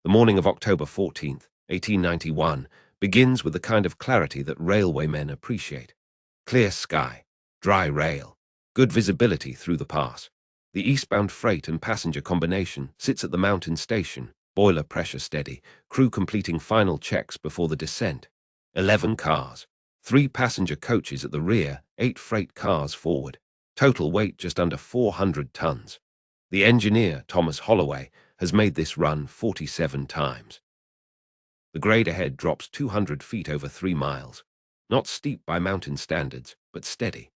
The morning of October 14th, 1891, begins with the kind of clarity that railwaymen appreciate. Clear sky, dry rail, good visibility through the pass. The eastbound freight and passenger combination sits at the mountain station, boiler pressure steady, crew completing final checks before the descent. 11 cars, 3 passenger coaches at the rear, 8 freight cars forward. Total weight just under 400 tons. The engineer, Thomas Holloway, has made this run 47 times. The grade ahead drops 200 feet over 3 miles. Not steep by mountain standards, but steady.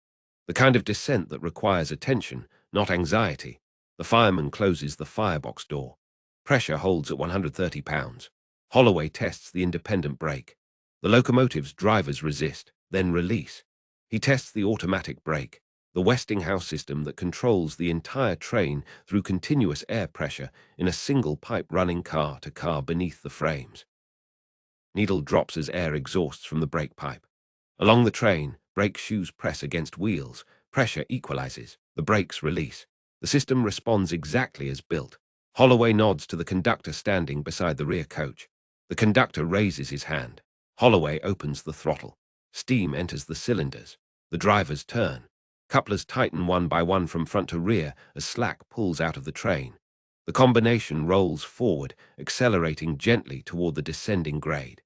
The kind of descent that requires attention, not anxiety. The fireman closes the firebox door. Pressure holds at 130 pounds. Holloway tests the independent brake. The locomotive's drivers resist, then release. He tests the automatic brake, the Westinghouse system that controls the entire train through continuous air pressure in a single pipe-running car to car beneath the frames. Needle drops as air exhausts from the brake pipe. Along the train, brake shoes press against wheels. Pressure equalizes. The brakes release. The system responds exactly as built. Holloway nods to the conductor standing beside the rear coach. The conductor raises his hand. Holloway opens the throttle. Steam enters the cylinders. The drivers turn. Couplers tighten one by one from front to rear as slack pulls out of the train. The combination rolls forward, accelerating gently toward the descending grade.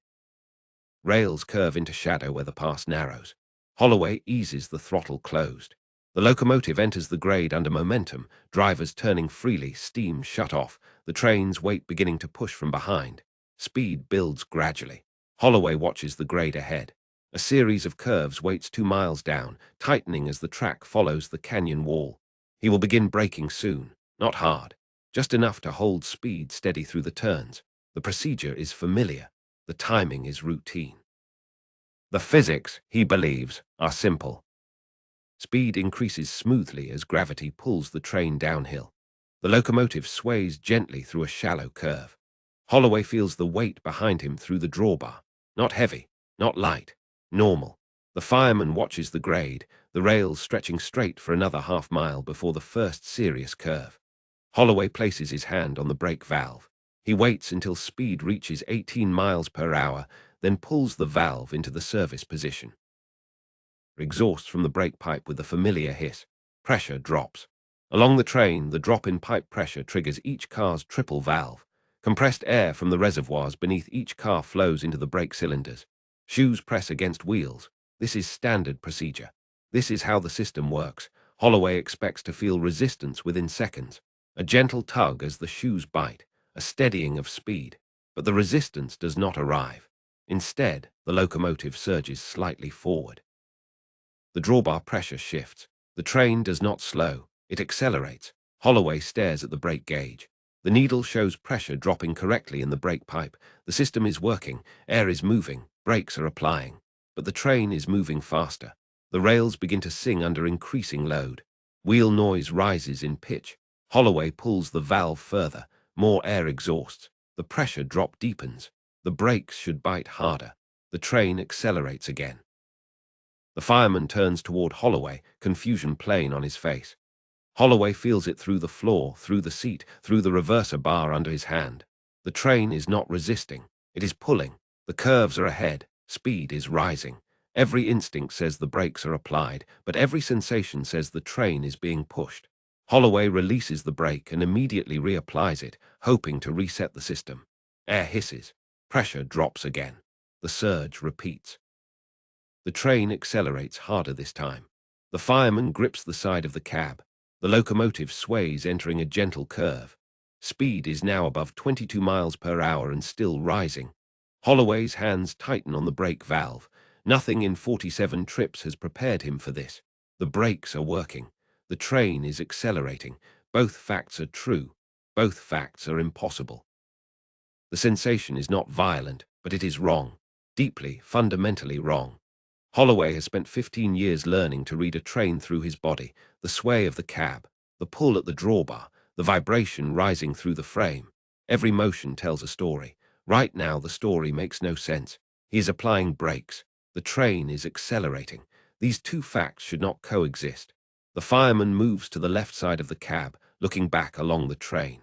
Rails curve into shadow where the pass narrows. Holloway eases the throttle closed. The locomotive enters the grade under momentum, drivers turning freely, steam shut off, the train's weight beginning to push from behind. Speed builds gradually. Holloway watches the grade ahead. A series of curves waits 2 miles down, tightening as the track follows the canyon wall. He will begin braking soon, not hard, just enough to hold speed steady through the turns. The procedure is familiar. The timing is routine. The physics, he believes, are simple. Speed increases smoothly as gravity pulls the train downhill. The locomotive sways gently through a shallow curve. Holloway feels the weight behind him through the drawbar. Not heavy, not light, normal. The fireman watches the grade, the rails stretching straight for another half-mile before the first serious curve. Holloway places his hand on the brake valve. He waits until speed reaches 18 miles per hour, then pulls the valve into the service position. Exhaust from the brake pipe with the familiar hiss. Pressure drops. Along the train, the drop in pipe pressure triggers each car's triple valve. Compressed air from the reservoirs beneath each car flows into the brake cylinders. Shoes press against wheels. This is standard procedure. This is how the system works. Holloway expects to feel resistance within seconds. A gentle tug as the shoes bite, a steadying of speed. But the resistance does not arrive. Instead, the locomotive surges slightly forward. The drawbar pressure shifts. The train does not slow. It accelerates. Holloway stares at the brake gauge. The needle shows pressure dropping correctly in the brake pipe. The system is working. Air is moving. Brakes are applying. But the train is moving faster. The rails begin to sing under increasing load. Wheel noise rises in pitch. Holloway pulls the valve further. More air exhausts. The pressure drop deepens. The brakes should bite harder. The train accelerates again. The fireman turns toward Holloway, confusion plain on his face. Holloway feels it through the floor, through the seat, through the reverser bar under his hand. The train is not resisting. It is pulling. The curves are ahead. Speed is rising. Every instinct says the brakes are applied, but every sensation says the train is being pushed. Holloway releases the brake and immediately reapplies it, hoping to reset the system. Air hisses. Pressure drops again. The surge repeats. The train accelerates harder this time. The fireman grips the side of the cab. The locomotive sways, entering a gentle curve. Speed is now above 22 miles per hour and still rising. Holloway's hands tighten on the brake valve. Nothing in 47 trips has prepared him for this. The brakes are working. The train is accelerating. Both facts are true. Both facts are impossible. The sensation is not violent, but it is wrong. Deeply, fundamentally wrong. Holloway has spent 15 years learning to read a train through his body, the sway of the cab, the pull at the drawbar, the vibration rising through the frame. Every motion tells a story. Right now, the story makes no sense. He is applying brakes. The train is accelerating. These two facts should not coexist. The fireman moves to the left side of the cab, looking back along the train.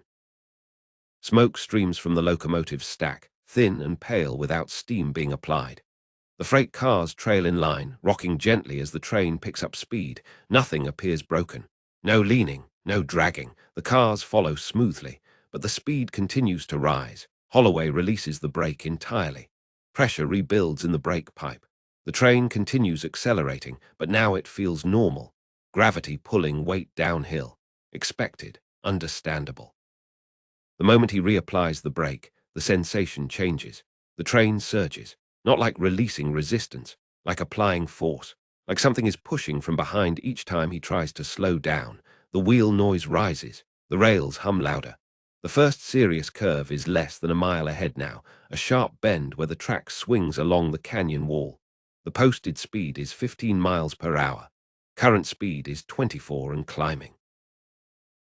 Smoke streams from the locomotive's stack, thin and pale without steam being applied. The freight cars trail in line, rocking gently as the train picks up speed. Nothing appears broken. No leaning, no dragging. The cars follow smoothly, but the speed continues to rise. Holloway releases the brake entirely. Pressure rebuilds in the brake pipe. The train continues accelerating, but now it feels normal. Gravity pulling weight downhill. Expected, understandable. The moment he reapplies the brake, the sensation changes. The train surges, not like releasing resistance, like applying force, like something is pushing from behind each time he tries to slow down. The wheel noise rises, the rails hum louder. The first serious curve is less than a mile ahead now, a sharp bend where the track swings along the canyon wall. The posted speed is 15 miles per hour. Current speed is 24 and climbing.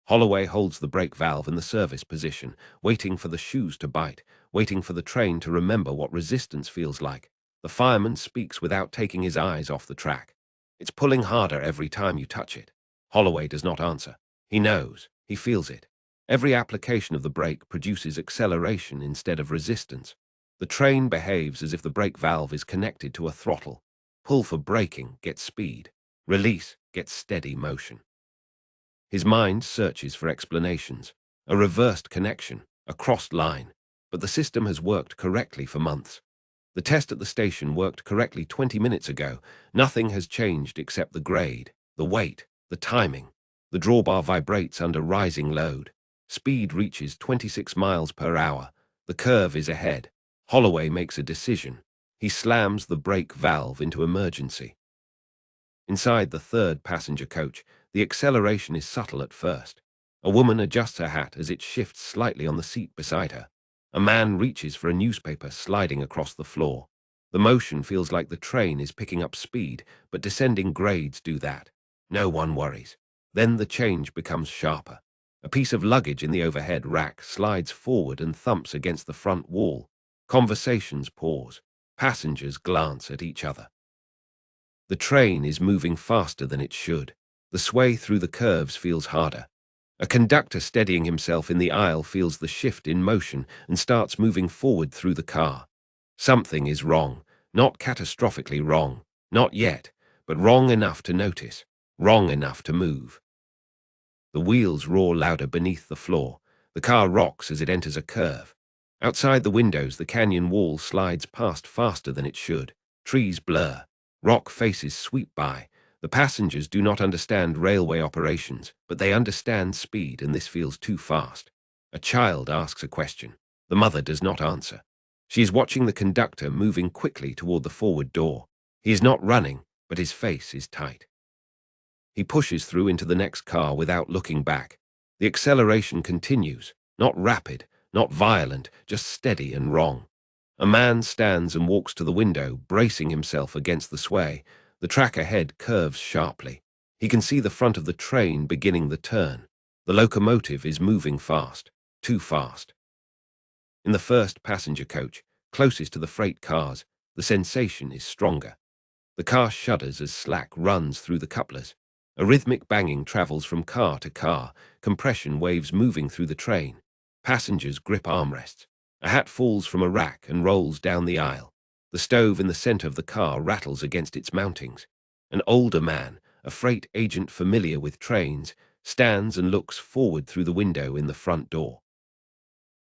Holloway holds the brake valve in the service position, waiting for the shoes to bite, waiting for the train to remember what resistance feels like. The fireman speaks without taking his eyes off the track. It's pulling harder every time you touch it. Holloway does not answer. He knows. He feels it. Every application of the brake produces acceleration instead of resistance. The train behaves as if the brake valve is connected to a throttle. Pull for braking gets speed. Release gets steady motion. His mind searches for explanations, a reversed connection, a crossed line, but the system has worked correctly for months. The test at the station worked correctly 20 minutes ago. Nothing has changed except the grade, the weight, the timing. The drawbar vibrates under rising load. Speed reaches 26 miles per hour. The curve is ahead. Holloway makes a decision. He slams the brake valve into emergency. Inside the third passenger coach, the acceleration is subtle at first. A woman adjusts her hat as it shifts slightly on the seat beside her. A man reaches for a newspaper sliding across the floor. The motion feels like the train is picking up speed, but descending grades do that. No one worries. Then the change becomes sharper. A piece of luggage in the overhead rack slides forward and thumps against the front wall. Conversations pause. Passengers glance at each other. The train is moving faster than it should. The sway through the curves feels harder. A conductor steadying himself in the aisle feels the shift in motion and starts moving forward through the car. Something is wrong, not catastrophically wrong, not yet, but wrong enough to notice, wrong enough to move. The wheels roar louder beneath the floor. The car rocks as it enters a curve. Outside the windows, the canyon wall slides past faster than it should. Trees blur. Rock faces sweep by. The passengers do not understand railway operations, but they understand speed, and this feels too fast. A child asks a question. The mother does not answer. She is watching the conductor moving quickly toward the forward door. He is not running, but his face is tight. He pushes through into the next car without looking back. The acceleration continues, not rapid, not violent, just steady and wrong. A man stands and walks to the window, bracing himself against the sway. The track ahead curves sharply. He can see the front of the train beginning the turn. The locomotive is moving fast, too fast. In the first passenger coach, closest to the freight cars, the sensation is stronger. The car shudders as slack runs through the couplers. A rhythmic banging travels from car to car, compression waves moving through the train. Passengers grip armrests. A hat falls from a rack and rolls down the aisle. The stove in the center of the car rattles against its mountings. An older man, a freight agent familiar with trains, stands and looks forward through the window in the front door.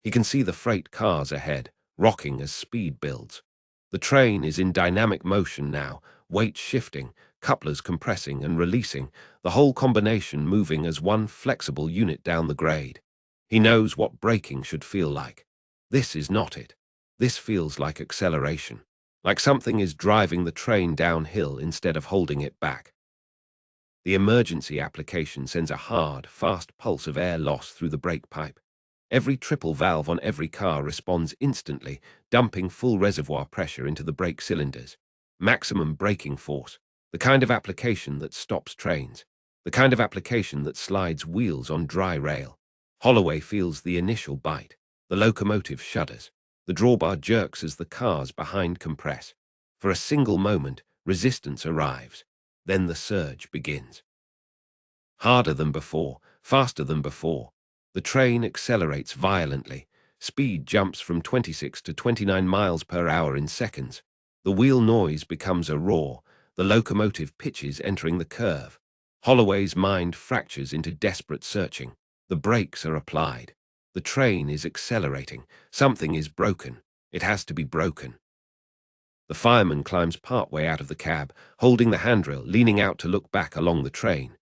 He can see the freight cars ahead, rocking as speed builds. The train is in dynamic motion now, weight shifting, couplers compressing and releasing, the whole combination moving as one flexible unit down the grade. He knows what braking should feel like. This is not it. This feels like acceleration, like something is driving the train downhill instead of holding it back. The emergency application sends a hard, fast pulse of air loss through the brake pipe. Every triple valve on every car responds instantly, dumping full reservoir pressure into the brake cylinders. Maximum braking force, the kind of application that stops trains, the kind of application that slides wheels on dry rail. Holloway feels the initial bite. The locomotive shudders. The drawbar jerks as the cars behind compress. For a single moment, resistance arrives. Then the surge begins. Harder than before, faster than before. The train accelerates violently. Speed jumps from 26 to 29 miles per hour in seconds. The wheel noise becomes a roar. The locomotive pitches entering the curve. Holloway's mind fractures into desperate searching. The brakes are applied. The train is accelerating. Something is broken. It has to be broken. The fireman climbs partway out of the cab, holding the handrail, leaning out to look back along the train.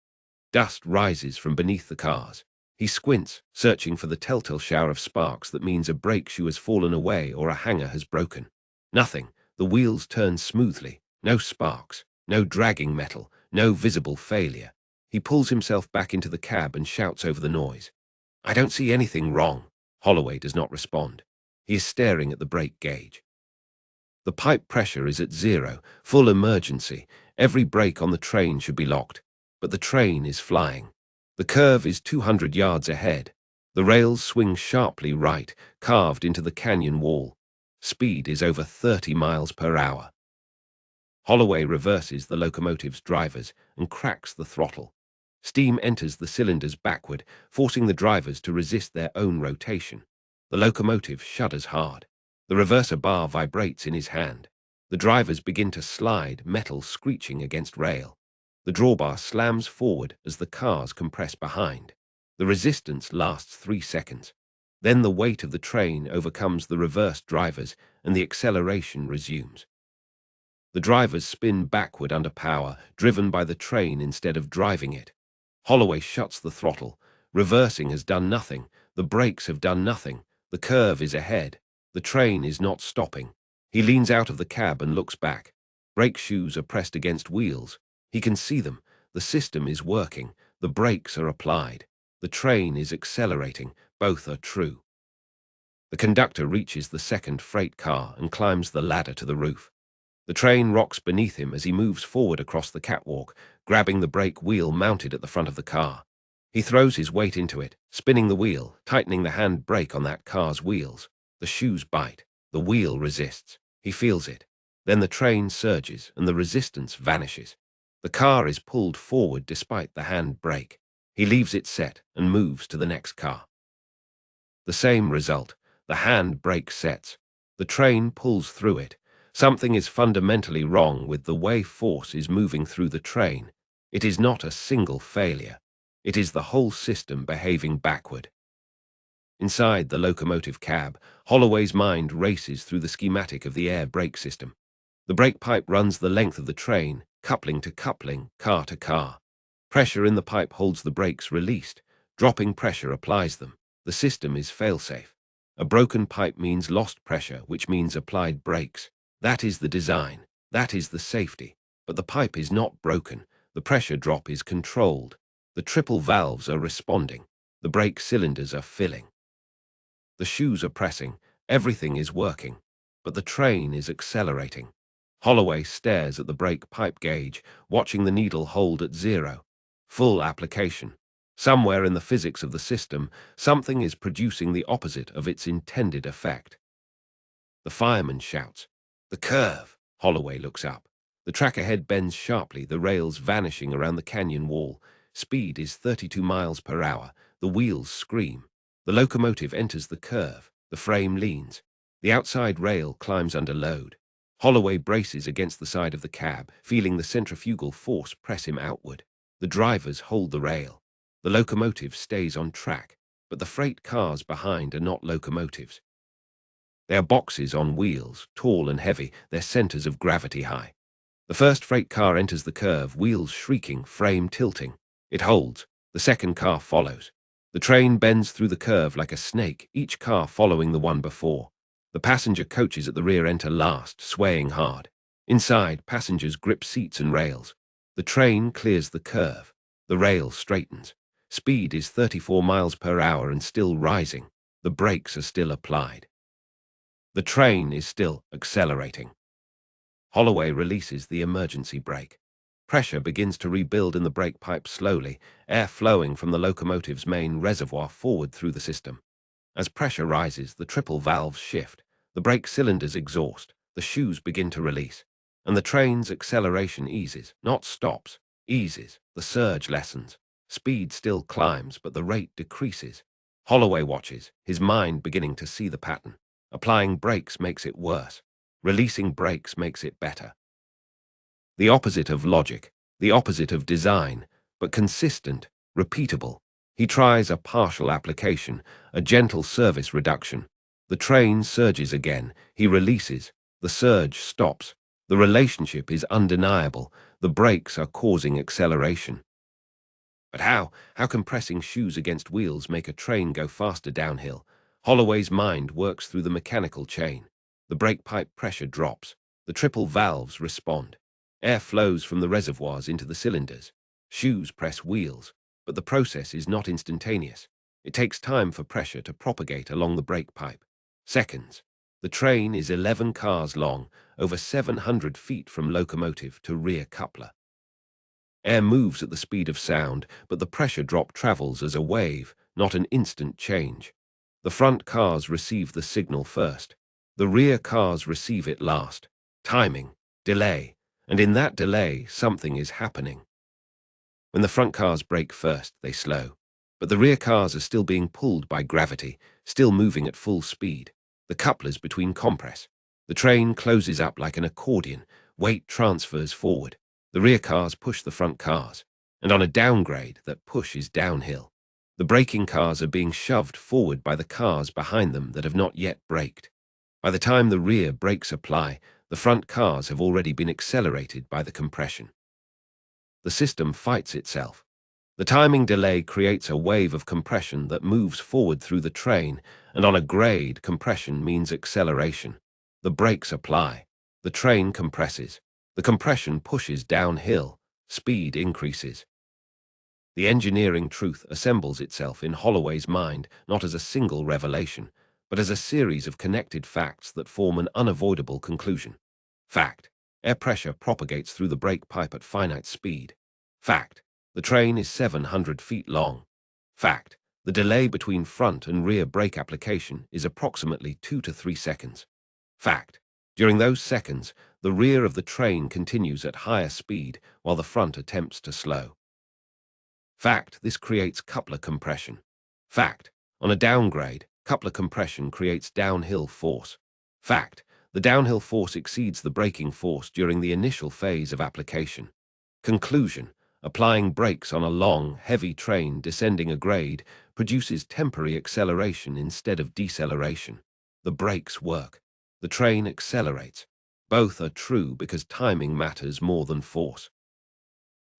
Dust rises from beneath the cars. He squints, searching for the telltale shower of sparks that means a brake shoe has fallen away or a hanger has broken. Nothing. The wheels turn smoothly. No sparks. No dragging metal. No visible failure. He pulls himself back into the cab and shouts over the noise. "I don't see anything wrong." Holloway does not respond. He is staring at the brake gauge. The pipe pressure is at 0, full emergency. Every brake on the train should be locked. But the train is flying. The curve is 200 yards ahead. The rails swing sharply right, carved into the canyon wall. Speed is over 30 miles per hour. Holloway reverses the locomotive's drivers and cracks the throttle. Steam enters the cylinders backward, forcing the drivers to resist their own rotation. The locomotive shudders hard. The reverser bar vibrates in his hand. The drivers begin to slide, metal screeching against rail. The drawbar slams forward as the cars compress behind. The resistance lasts 3 seconds. Then the weight of the train overcomes the reversed drivers and the acceleration resumes. The drivers spin backward under power, driven by the train instead of driving it. Holloway shuts the throttle. Reversing has done nothing. The brakes have done nothing. The curve is ahead. The train is not stopping. He leans out of the cab and looks back. Brake shoes are pressed against wheels. He can see them. The system is working. The brakes are applied. The train is accelerating. Both are true. The conductor reaches the second freight car and climbs the ladder to the roof. The train rocks beneath him as he moves forward across the catwalk, grabbing the brake wheel mounted at the front of the car. He throws his weight into it, spinning the wheel, tightening the hand brake on that car's wheels. The shoes bite. The wheel resists. He feels it. Then the train surges and the resistance vanishes. The car is pulled forward despite the hand brake. He leaves it set and moves to the next car. The same result. The hand brake sets. The train pulls through it. Something is fundamentally wrong with the way force is moving through the train. It is not a single failure. It is the whole system behaving backward. Inside the locomotive cab, Holloway's mind races through the schematic of the air brake system. The brake pipe runs the length of the train, coupling to coupling, car to car. Pressure in the pipe holds the brakes released. Dropping pressure applies them. The system is failsafe. A broken pipe means lost pressure, which means applied brakes. That is the design. That is the safety. But the pipe is not broken. The pressure drop is controlled. The triple valves are responding. The brake cylinders are filling. The shoes are pressing. Everything is working. But the train is accelerating. Holloway stares at the brake pipe gauge, watching the needle hold at 0. Full application. Somewhere in the physics of the system, something is producing the opposite of its intended effect. The fireman shouts, "The curve!" Holloway looks up. The track ahead bends sharply, the rails vanishing around the canyon wall. Speed is 32 miles per hour. The wheels scream. The locomotive enters the curve. The frame leans. The outside rail climbs under load. Holloway braces against the side of the cab, feeling the centrifugal force press him outward. The drivers hold the rail. The locomotive stays on track, but the freight cars behind are not locomotives. They are boxes on wheels, tall and heavy, their centers of gravity high. The first freight car enters the curve, wheels shrieking, frame tilting. It holds. The second car follows. The train bends through the curve like a snake, each car following the one before. The passenger coaches at the rear enter last, swaying hard. Inside, passengers grip seats and rails. The train clears the curve. The rail straightens. Speed is 34 miles per hour and still rising. The brakes are still applied. The train is still accelerating. Holloway releases the emergency brake. Pressure begins to rebuild in the brake pipe slowly, air flowing from the locomotive's main reservoir forward through the system. As pressure rises, the triple valves shift. The brake cylinders exhaust. The shoes begin to release. And the train's acceleration eases, not stops, eases. The surge lessens. Speed still climbs, but the rate decreases. Holloway watches, his mind beginning to see the pattern. Applying brakes makes it worse. Releasing brakes makes it better. The opposite of logic, the opposite of design, but consistent, repeatable. He tries a partial application, a gentle service reduction. The train surges again. He releases. The surge stops. The relationship is undeniable. The brakes are causing acceleration. But how? How can pressing shoes against wheels make a train go faster downhill? Holloway's mind works through the mechanical chain. The brake pipe pressure drops. The triple valves respond. Air flows from the reservoirs into the cylinders. Shoes press wheels, but the process is not instantaneous. It takes time for pressure to propagate along the brake pipe. Seconds. The train is 11 cars long, over 700 feet from locomotive to rear coupler. Air moves at the speed of sound, but the pressure drop travels as a wave, not an instant change. The front cars receive the signal first. The rear cars receive it last. Timing, delay, and in that delay, something is happening. When the front cars brake first, they slow. But the rear cars are still being pulled by gravity, still moving at full speed. The couplers between compress. The train closes up like an accordion. Weight transfers forward. The rear cars push the front cars. And on a downgrade, that push is downhill. The braking cars are being shoved forward by the cars behind them that have not yet braked. By the time the rear brakes apply, the front cars have already been accelerated by the compression. The system fights itself. The timing delay creates a wave of compression that moves forward through the train, and on a grade, compression means acceleration. The brakes apply. The train compresses. The compression pushes downhill. Speed increases. The engineering truth assembles itself in Holloway's mind not as a single revelation, but as a series of connected facts that form an unavoidable conclusion. Fact: air pressure propagates through the brake pipe at finite speed. Fact: the train is 700 feet long. Fact: the delay between front and rear brake application is approximately 2 to 3 seconds. Fact: during those seconds, the rear of the train continues at higher speed while the front attempts to slow. Fact: this creates coupler compression. Fact: on a downgrade, coupler compression creates downhill force. Fact: the downhill force exceeds the braking force during the initial phase of application. Conclusion: applying brakes on a long, heavy train descending a grade produces temporary acceleration instead of deceleration. The brakes work. The train accelerates. Both are true because timing matters more than force.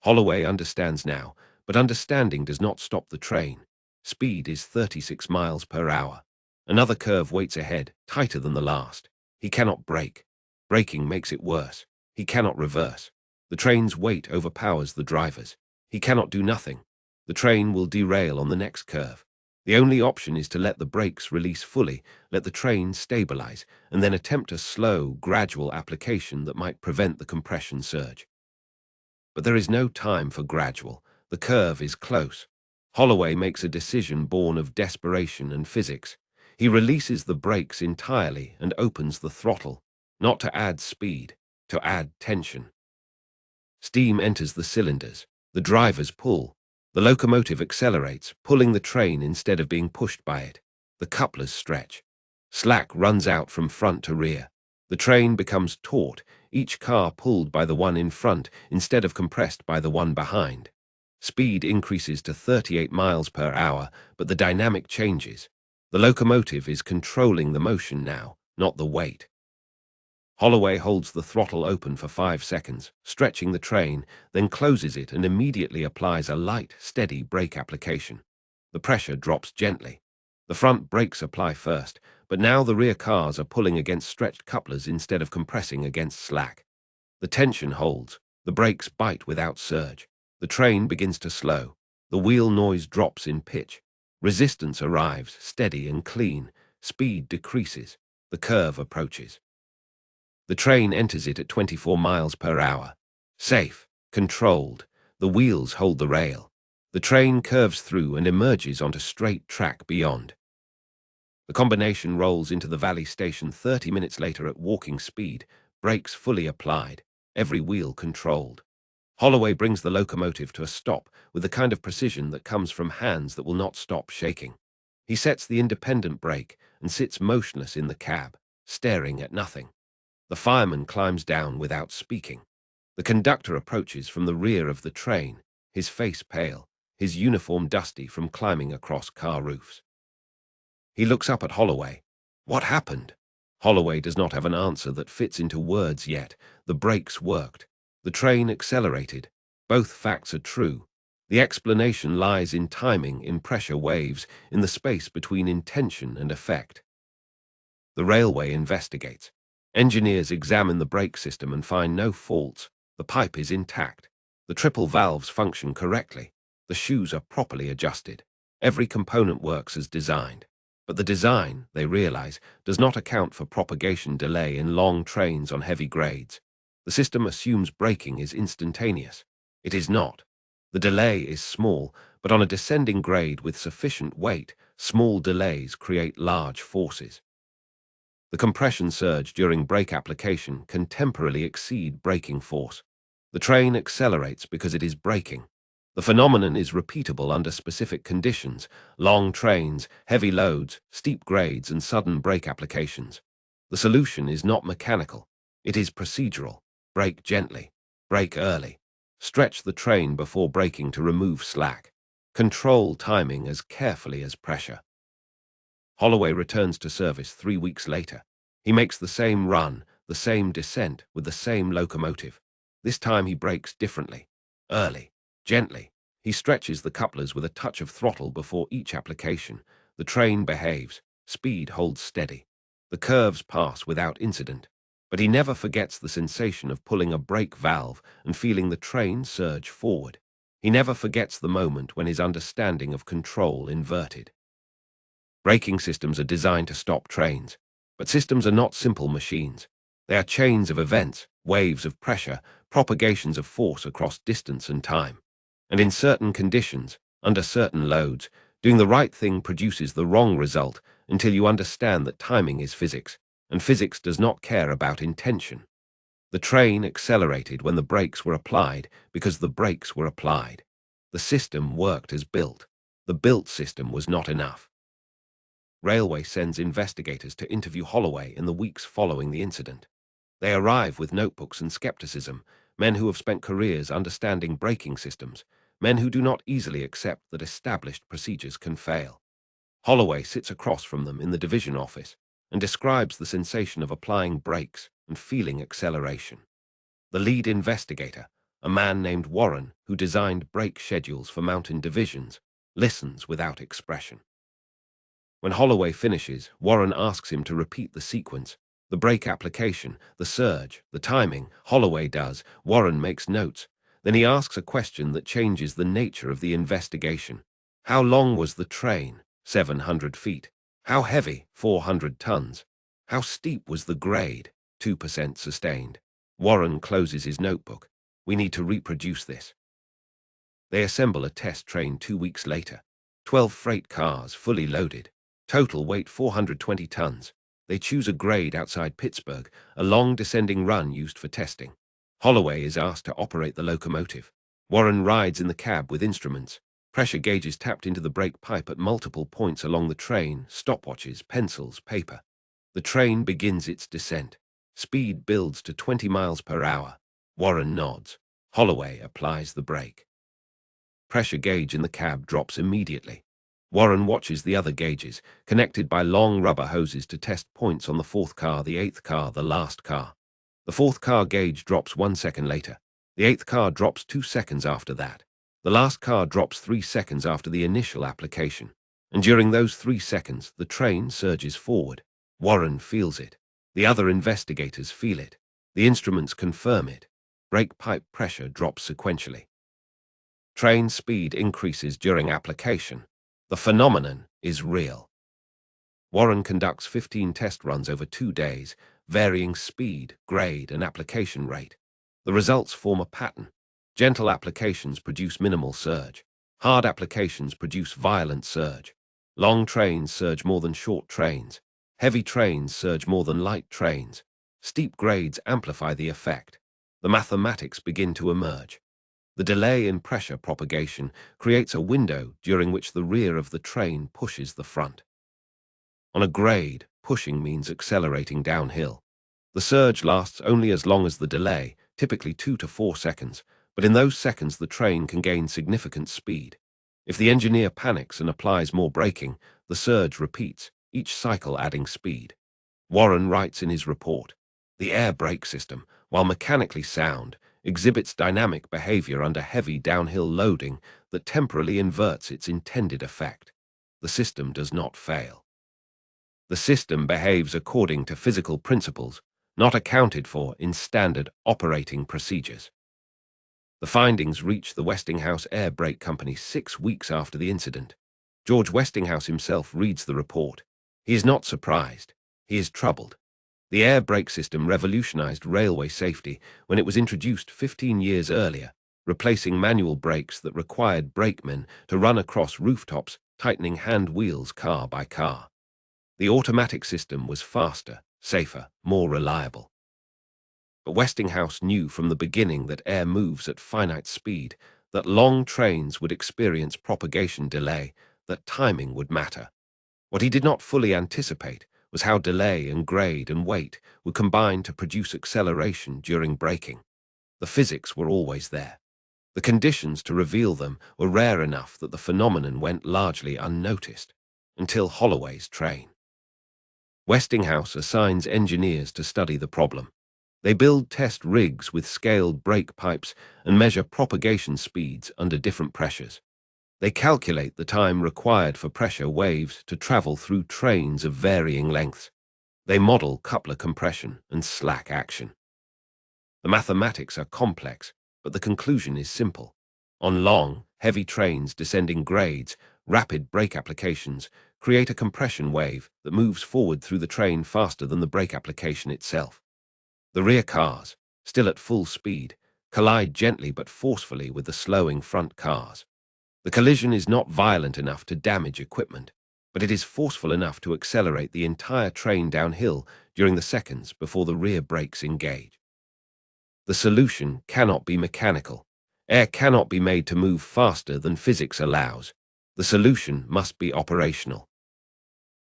Holloway understands now, but understanding does not stop the train. Speed is 36 miles per hour. Another curve waits ahead, tighter than the last. He cannot brake. Braking makes it worse. He cannot reverse. The train's weight overpowers the drivers. He cannot do nothing. The train will derail on the next curve. The only option is to let the brakes release fully, let the train stabilize, and then attempt a slow, gradual application that might prevent the compression surge. But there is no time for gradual. The curve is close. Holloway makes a decision born of desperation and physics. He releases the brakes entirely and opens the throttle, not to add speed, to add tension. Steam enters the cylinders. The drivers pull. The locomotive accelerates, pulling the train instead of being pushed by it. The couplers stretch. Slack runs out from front to rear. The train becomes taut, each car pulled by the one in front instead of compressed by the one behind. Speed increases to 38 miles per hour, but the dynamic changes. The locomotive is controlling the motion now, not the weight. Holloway holds the throttle open for 5 seconds, stretching the train, then closes it and immediately applies a light, steady brake application. The pressure drops gently. The front brakes apply first, but now the rear cars are pulling against stretched couplers instead of compressing against slack. The tension holds. The brakes bite without surge. The train begins to slow. The wheel noise drops in pitch. Resistance arrives, steady and clean. Speed decreases. The curve approaches. The train enters it at 24 miles per hour. Safe, controlled. The wheels hold the rail. The train curves through and emerges onto straight track beyond. The combination rolls into the valley station 30 minutes later at walking speed, brakes fully applied, every wheel controlled. Holloway brings the locomotive to a stop with the kind of precision that comes from hands that will not stop shaking. He sets the independent brake and sits motionless in the cab, staring at nothing. The fireman climbs down without speaking. The conductor approaches from the rear of the train, his face pale, his uniform dusty from climbing across car roofs. He looks up at Holloway. What happened? Holloway does not have an answer that fits into words yet. The brakes worked. The train accelerated. Both facts are true. The explanation lies in timing, in pressure waves, in the space between intention and effect. The railway investigates. Engineers examine the brake system and find no faults. The pipe is intact. The triple valves function correctly. The shoes are properly adjusted. Every component works as designed. But the design, they realize, does not account for propagation delay in long trains on heavy grades. The system assumes braking is instantaneous. It is not. The delay is small, but on a descending grade with sufficient weight, small delays create large forces. The compression surge during brake application can temporarily exceed braking force. The train accelerates because it is braking. The phenomenon is repeatable under specific conditions: long trains, heavy loads, steep grades, and sudden brake applications. The solution is not mechanical. It is procedural. Brake gently. Brake early. Stretch the train before braking to remove slack. Control timing as carefully as pressure. Holloway returns to service 3 weeks later. He makes the same run, the same descent, with the same locomotive. This time he brakes differently. Early. Gently. He stretches the couplers with a touch of throttle before each application. The train behaves. Speed holds steady. The curves pass without incident. But he never forgets the sensation of pulling a brake valve and feeling the train surge forward. He never forgets the moment when his understanding of control inverted. Braking systems are designed to stop trains, but systems are not simple machines. They are chains of events, waves of pressure, propagations of force across distance and time. And in certain conditions, under certain loads, doing the right thing produces the wrong result until you understand that timing is physics, and physics does not care about intention. The train accelerated when the brakes were applied because the brakes were applied. The system worked as built. The built system was not enough. Railway sends investigators to interview Holloway in the weeks following the incident. They arrive with notebooks and skepticism, men who have spent careers understanding braking systems, men who do not easily accept that established procedures can fail. Holloway sits across from them in the division office and describes the sensation of applying brakes and feeling acceleration. The lead investigator, a man named Warren, who designed brake schedules for mountain divisions, listens without expression. When Holloway finishes, Warren asks him to repeat the sequence: the brake application, the surge, the timing. Holloway does. Warren makes notes. Then he asks a question that changes the nature of the investigation. How long was the train? 700 feet. How heavy? 400 tons. How steep was the grade? 2% sustained. Warren closes his notebook. We need to reproduce this. They assemble a test train 2 weeks later. 12 freight cars, fully loaded. Total weight 420 tons. They choose a grade outside Pittsburgh, a long descending run used for testing. Holloway is asked to operate the locomotive. Warren rides in the cab with instruments. Pressure gauges tapped into the brake pipe at multiple points along the train, stopwatches, pencils, paper. The train begins its descent. Speed builds to 20 miles per hour. Warren nods. Holloway applies the brake. Pressure gauge in the cab drops immediately. Warren watches the other gauges, connected by long rubber hoses to test points on the fourth car, the eighth car, the last car. The fourth car gauge drops 1 second later. The eighth car drops 2 seconds after that. The last car drops 3 seconds after the initial application. And during those 3 seconds, the train surges forward. Warren feels it. The other investigators feel it. The instruments confirm it. Brake pipe pressure drops sequentially. Train speed increases during application. The phenomenon is real. Warren conducts 15 test runs over 2 days, varying speed, grade, and application rate. The results form a pattern. Gentle applications produce minimal surge. Hard applications produce violent surge. Long trains surge more than short trains. Heavy trains surge more than light trains. Steep grades amplify the effect. The mathematics begin to emerge. The delay in pressure propagation creates a window during which the rear of the train pushes the front. On a grade, pushing means accelerating downhill. The surge lasts only as long as the delay, typically 2 to 4 seconds, but in those seconds the train can gain significant speed. If the engineer panics and applies more braking, the surge repeats, each cycle adding speed. Warren writes in his report, "The air brake system, while mechanically sound, exhibits dynamic behavior under heavy downhill loading that temporarily inverts its intended effect. The system does not fail. The system behaves according to physical principles, not accounted for in standard operating procedures." The findings reached the Westinghouse Air Brake Company 6 weeks after the incident. George Westinghouse himself reads the report. He is not surprised. He is troubled. The air brake system revolutionized railway safety when it was introduced 15 years earlier, replacing manual brakes that required brakemen to run across rooftops, tightening hand wheels car by car. The automatic system was faster, safer, more reliable. But Westinghouse knew from the beginning that air moves at finite speed, that long trains would experience propagation delay, that timing would matter. What he did not fully anticipate was how delay and grade and weight would combine to produce acceleration during braking. The physics were always there. The conditions to reveal them were rare enough that the phenomenon went largely unnoticed, until Holloway's train. Westinghouse assigns engineers to study the problem. They build test rigs with scaled brake pipes and measure propagation speeds under different pressures. They calculate the time required for pressure waves to travel through trains of varying lengths. They model coupler compression and slack action. The mathematics are complex, but the conclusion is simple. On long, heavy trains descending grades, rapid brake applications create a compression wave that moves forward through the train faster than the brake application itself. The rear cars, still at full speed, collide gently but forcefully with the slowing front cars. The collision is not violent enough to damage equipment, but it is forceful enough to accelerate the entire train downhill during the seconds before the rear brakes engage. The solution cannot be mechanical. Air cannot be made to move faster than physics allows. The solution must be operational.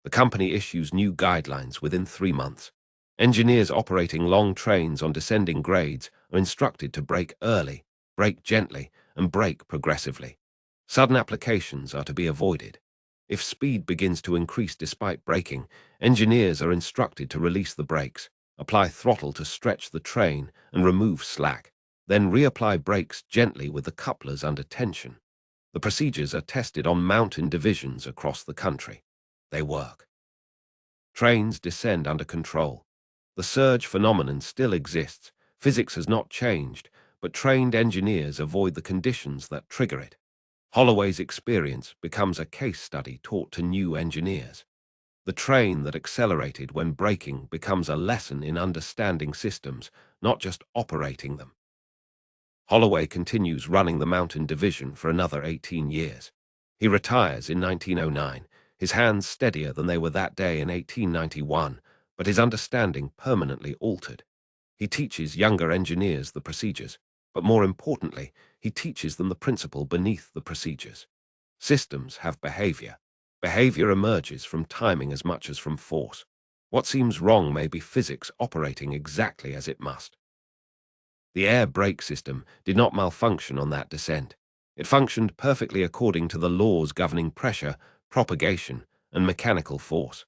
The company issues new guidelines within 3 months. Engineers operating long trains on descending grades are instructed to brake early, brake gently, and brake progressively. Sudden applications are to be avoided. If speed begins to increase despite braking, engineers are instructed to release the brakes, apply throttle to stretch the train and remove slack, then reapply brakes gently with the couplers under tension. The procedures are tested on mountain divisions across the country. They work. Trains descend under control. The surge phenomenon still exists. Physics has not changed, but trained engineers avoid the conditions that trigger it. Holloway's experience becomes a case study taught to new engineers. The train that accelerated when braking becomes a lesson in understanding systems, not just operating them. Holloway continues running the Mountain Division for another 18 years. He retires in 1909, his hands steadier than they were that day in 1891, but his understanding permanently altered. He teaches younger engineers the procedures, but more importantly, he teaches them the principle beneath the procedures. Systems have behavior. Behavior emerges from timing as much as from force. What seems wrong may be physics operating exactly as it must. The air brake system did not malfunction on that descent. It functioned perfectly according to the laws governing pressure, propagation, and mechanical force.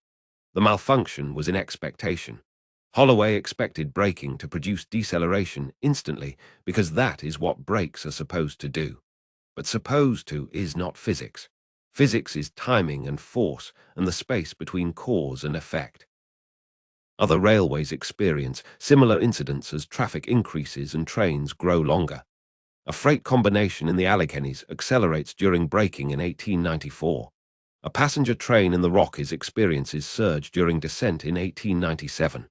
The malfunction was in expectation. Holloway expected braking to produce deceleration instantly because that is what brakes are supposed to do. But supposed to is not physics. Physics is timing and force and the space between cause and effect. Other railways experience similar incidents as traffic increases and trains grow longer. A freight combination in the Alleghenies accelerates during braking in 1894. A passenger train in the Rockies experiences surge during descent in 1897.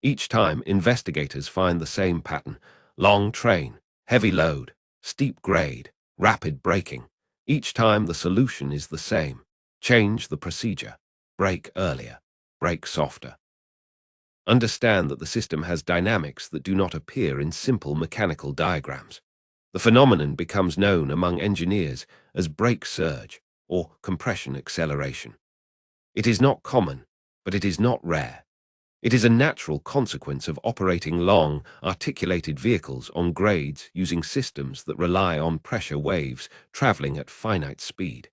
Each time, investigators find the same pattern: long train, heavy load, steep grade, rapid braking. Each time the solution is the same: change the procedure, brake earlier, brake softer. Understand that the system has dynamics that do not appear in simple mechanical diagrams. The phenomenon becomes known among engineers as brake surge or compression acceleration. It is not common, but it is not rare. It is a natural consequence of operating long, articulated vehicles on grades using systems that rely on pressure waves traveling at finite speed.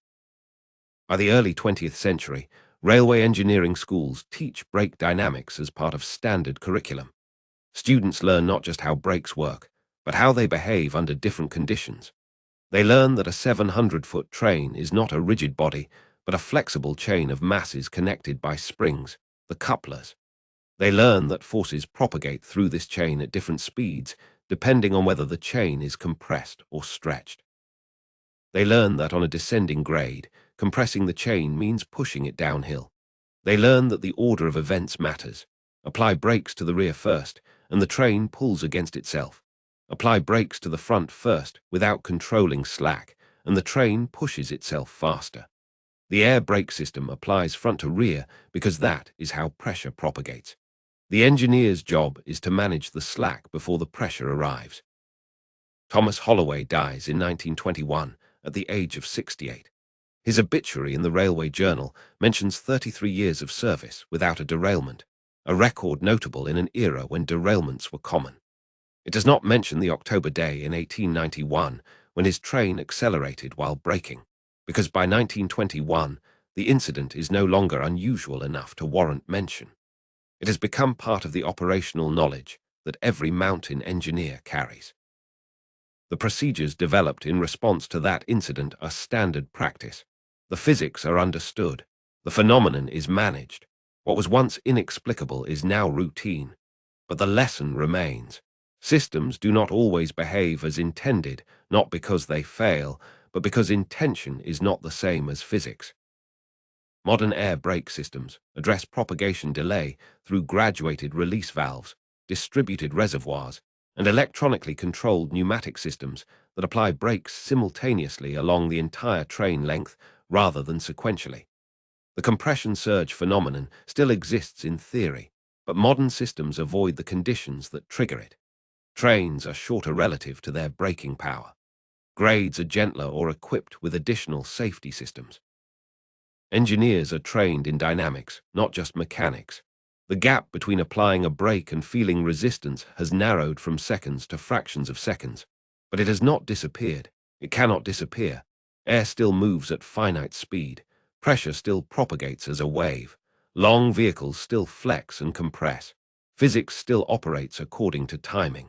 By the early 20th century, railway engineering schools teach brake dynamics as part of standard curriculum. Students learn not just how brakes work, but how they behave under different conditions. They learn that a 700-foot train is not a rigid body, but a flexible chain of masses connected by springs, the couplers. They learn that forces propagate through this chain at different speeds, depending on whether the chain is compressed or stretched. They learn that on a descending grade, compressing the chain means pushing it downhill. They learn that the order of events matters. Apply brakes to the rear first, and the train pulls against itself. Apply brakes to the front first without controlling slack, and the train pushes itself faster. The air brake system applies front to rear because that is how pressure propagates. The engineer's job is to manage the slack before the pressure arrives. Thomas Holloway dies in 1921 at the age of 68. His obituary in the Railway Journal mentions 33 years of service without a derailment, a record notable in an era when derailments were common. It does not mention the October day in 1891 when his train accelerated while braking, because by 1921 the incident is no longer unusual enough to warrant mention. It has become part of the operational knowledge that every mountain engineer carries. The procedures developed in response to that incident are standard practice. The physics are understood. The phenomenon is managed. What was once inexplicable is now routine. But the lesson remains. Systems do not always behave as intended, not because they fail, but because intention is not the same as physics. Modern air brake systems address propagation delay through graduated release valves, distributed reservoirs, and electronically controlled pneumatic systems that apply brakes simultaneously along the entire train length rather than sequentially. The compression surge phenomenon still exists in theory, but modern systems avoid the conditions that trigger it. Trains are shorter relative to their braking power. Grades are gentler or equipped with additional safety systems. Engineers are trained in dynamics, not just mechanics. The gap between applying a brake and feeling resistance has narrowed from seconds to fractions of seconds. But it has not disappeared. It cannot disappear. Air still moves at finite speed. Pressure still propagates as a wave. Long vehicles still flex and compress. Physics still operates according to timing.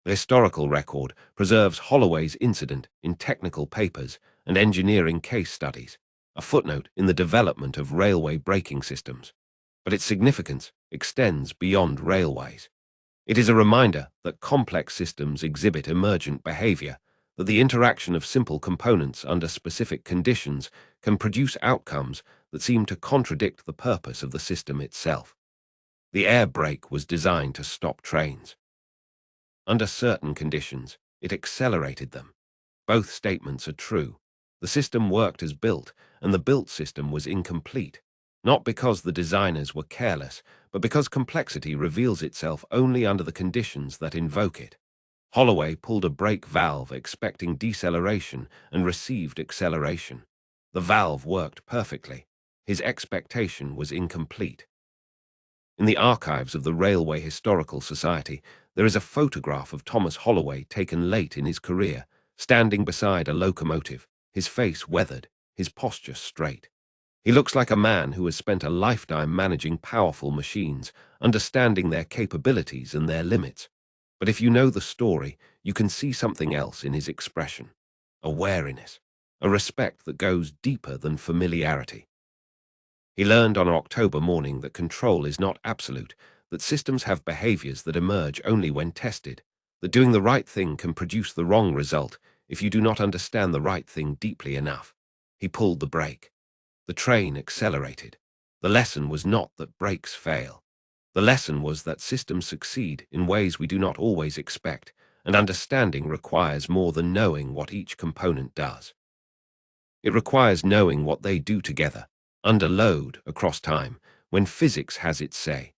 The historical record preserves Holloway's incident in technical papers and engineering case studies, a footnote in the development of railway braking systems. But its significance extends beyond railways. It is a reminder that complex systems exhibit emergent behavior, that the interaction of simple components under specific conditions can produce outcomes that seem to contradict the purpose of the system itself. The air brake was designed to stop trains. Under certain conditions, it accelerated them. Both statements are true. The system worked as built, and the built system was incomplete. Not because the designers were careless, but because complexity reveals itself only under the conditions that invoke it. Holloway pulled a brake valve expecting deceleration and received acceleration. The valve worked perfectly. His expectation was incomplete. In the archives of the Railway Historical Society, there is a photograph of Thomas Holloway taken late in his career, standing beside a locomotive, his face weathered, his posture straight. He looks like a man who has spent a lifetime managing powerful machines, understanding their capabilities and their limits. But if you know the story, you can see something else in his expression. A wariness, a respect that goes deeper than familiarity. He learned on an October morning that control is not absolute, that systems have behaviors that emerge only when tested, that doing the right thing can produce the wrong result if you do not understand the right thing deeply enough. He pulled the brake. The train accelerated. The lesson was not that brakes fail. The lesson was that systems succeed in ways we do not always expect, and understanding requires more than knowing what each component does. It requires knowing what they do together, under load, across time, when physics has its say.